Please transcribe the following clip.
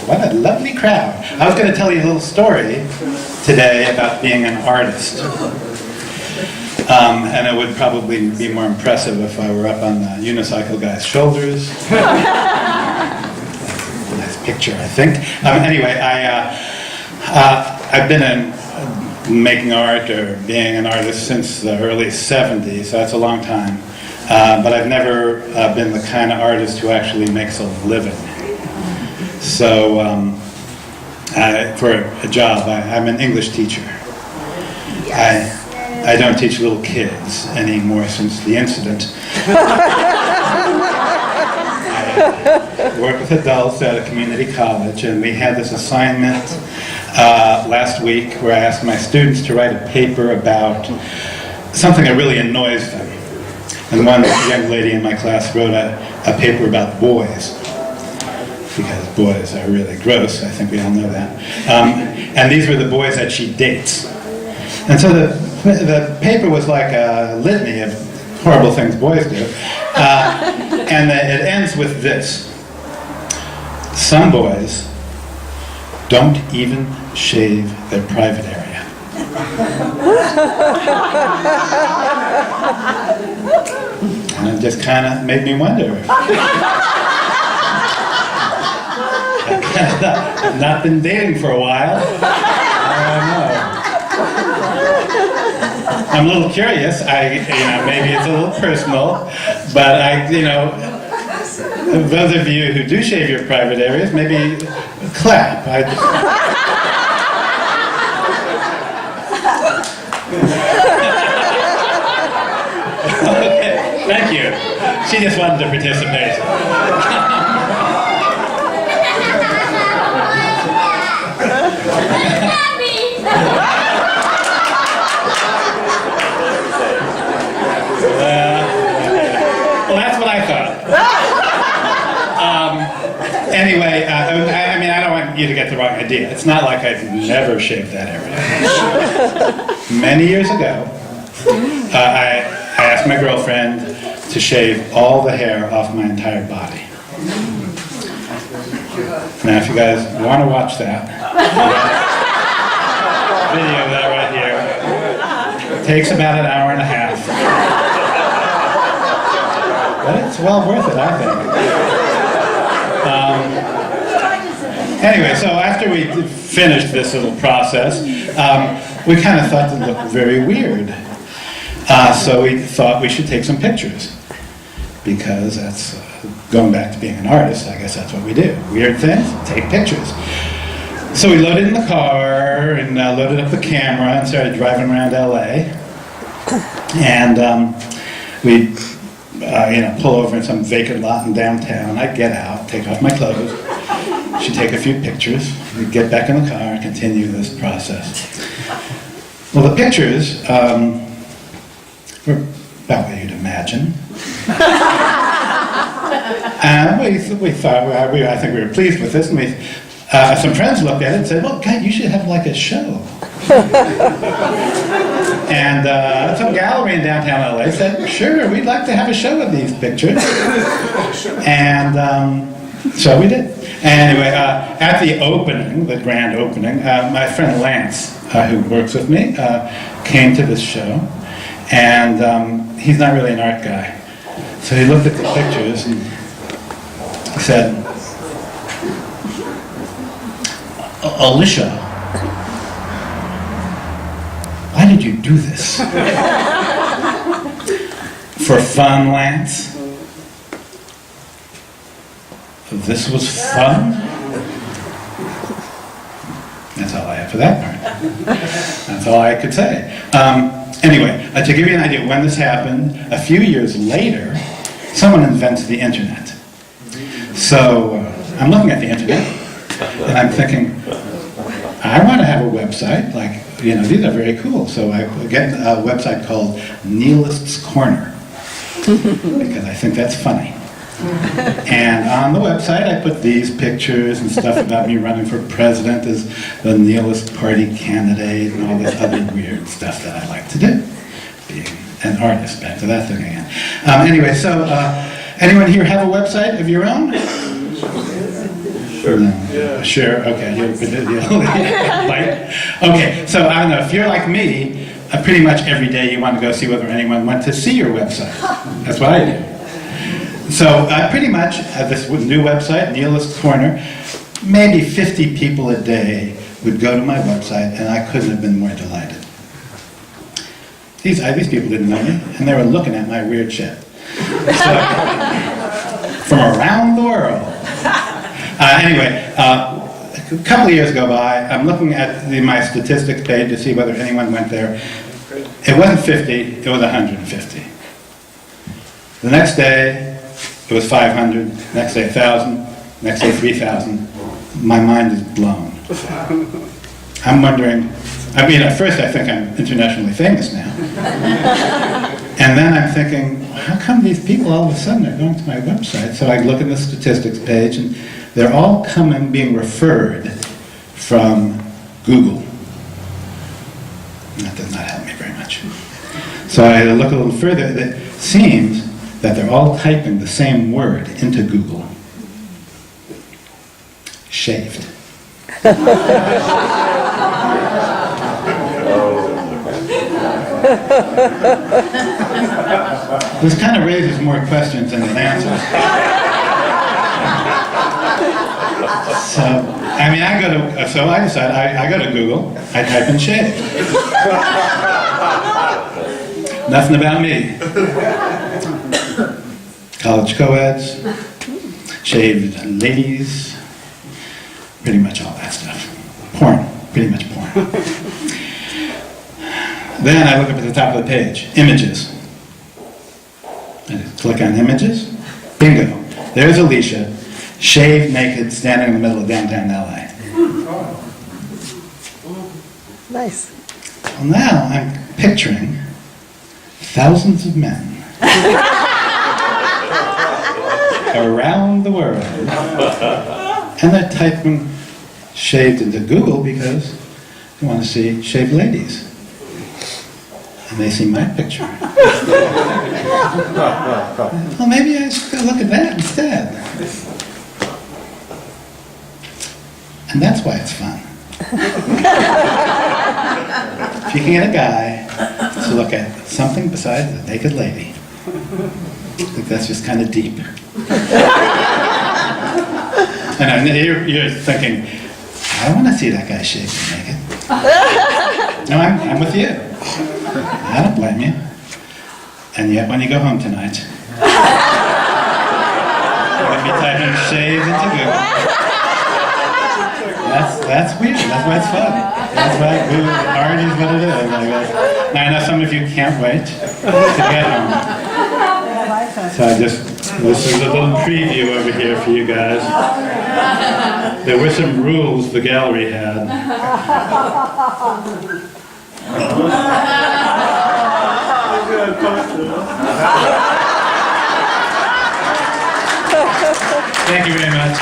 What a lovely crowd. I was going to tell you a little story today about being an artist. And it would probably be more impressive if I were up on the unicycle guy's shoulders. Nice picture, I think. Anyway, I've been making art or being an artist since the early 70s, so that's a long time. But I've never been the kind of artist who actually makes a living. So for a job, I'm an English teacher. I don't teach little kids anymore since the incident. I work with adults at a community college, and we had this assignment last week where I asked my students to write a paper about something that really annoys them. And one young lady in my class wrote a paper about boys, because boys are really gross. I think we all know that. And these were the boys that she dates. And so the paper was like a litany of horrible things boys do. And it ends with this. Some boys don't even shave their private area. And it just kind of made me wonder. I've not been dating for a while. I don't know. I'm a little curious. Maybe it's a little personal, but those of you who do shave your private areas, maybe clap. Okay, thank you. She just wanted to participate. Well, that's what I thought. Anyway, I don't want you to get the wrong idea. It's not like I've never shaved that area. Many years ago, I asked my girlfriend to shave all the hair off my entire body. Now, if you guys want to watch that, video of that right here. It takes about an hour and a half. But it's well worth it, I think. Anyway, so after we finished this little process, we kind of thought it looked very weird. So we thought we should take some pictures. Because that's, going back to being an artist, I guess that's what we do. Weird things, take pictures. So we loaded in the car and loaded up the camera and started driving around LA. And we pull over in some vacant lot in downtown. I'd get out, take off my clothes. She'd take a few pictures. We'd get back in the car and continue this process. Well, the pictures were about what you'd imagine. And we thought, I think we were pleased with this, and some friends looked at it and said, well, God, you should have like a show. And some gallery in downtown LA said, sure, we'd like to have a show of these pictures. And so we did. Anyway, at the opening, the grand opening, my friend Lance, who works with me, came to this show. And he's not really an art guy. So he looked at the pictures and said, Alicia, why did you do this? For fun, Lance? This was fun? That's all I have for that part. That's all I could say. Anyway, to give you an idea when this happened, a few years later, someone invented the internet. So I'm looking at the internet, and I'm thinking, I want to have a website, these are very cool. So I get a website called Nihilist's Corner, because I think that's funny. And on the website, I put these pictures and stuff about me running for president as the Nihilist Party candidate and all this other weird stuff that I like to do. Being an artist, back to that thing again. Anyway, so anyone here have a website of your own? Sure. No. Sure, okay. Like, okay, so I don't know, if you're like me, pretty much every day you want to go see whether anyone went to see your website. That's what I do. So pretty much this new website, Nihilist Corner, maybe 50 people a day would go to my website, and I couldn't have been more delighted. These people didn't know me, and they were looking at my weird shit. So, from around the world. Anyway, a couple of years go by, I'm looking at my statistics page to see whether anyone went there. It wasn't 50, it was 150. The next day, it was 500, next day 1,000, next day 3,000. My mind is blown. I'm wondering, I mean, at first I think I'm internationally famous now. And then I'm thinking, how come these people all of a sudden are going to my website? So I look at the statistics page, and they're all being referred from Google. That does not help me very much. So I look a little further. It seems that they're all typing the same word into Google. Shaved. This kind of raises more questions than it answers. So, I mean, so I decide I go to Google, I type in shave. Nothing about me. College co-eds, shaved ladies, pretty much all that stuff. Porn, pretty much porn. Then I look up at the top of the page, images. I just click on images, bingo. There's Alicia, shaved naked, standing in the middle of downtown LA. Nice. Well, now I'm picturing thousands of men around the world, and they're typing shaved into Google because they want to see shaved ladies. And they see my picture. Well, maybe I should look at that instead. And that's why it's fun. If you can get a guy to look at something besides a naked lady, I think that's just kind of deep. And you're thinking, I don't want to see that guy shaved and naked. No, I'm with you. I don't blame you. And yet, when you go home tonight, you're going to be typing shaved into Google. That's weird. That's why it's fun. That's why Google art is what it is. Now, I know some of you can't wait to get home. So this is a little preview over here for you guys. There were some rules the gallery had. Thank you very much.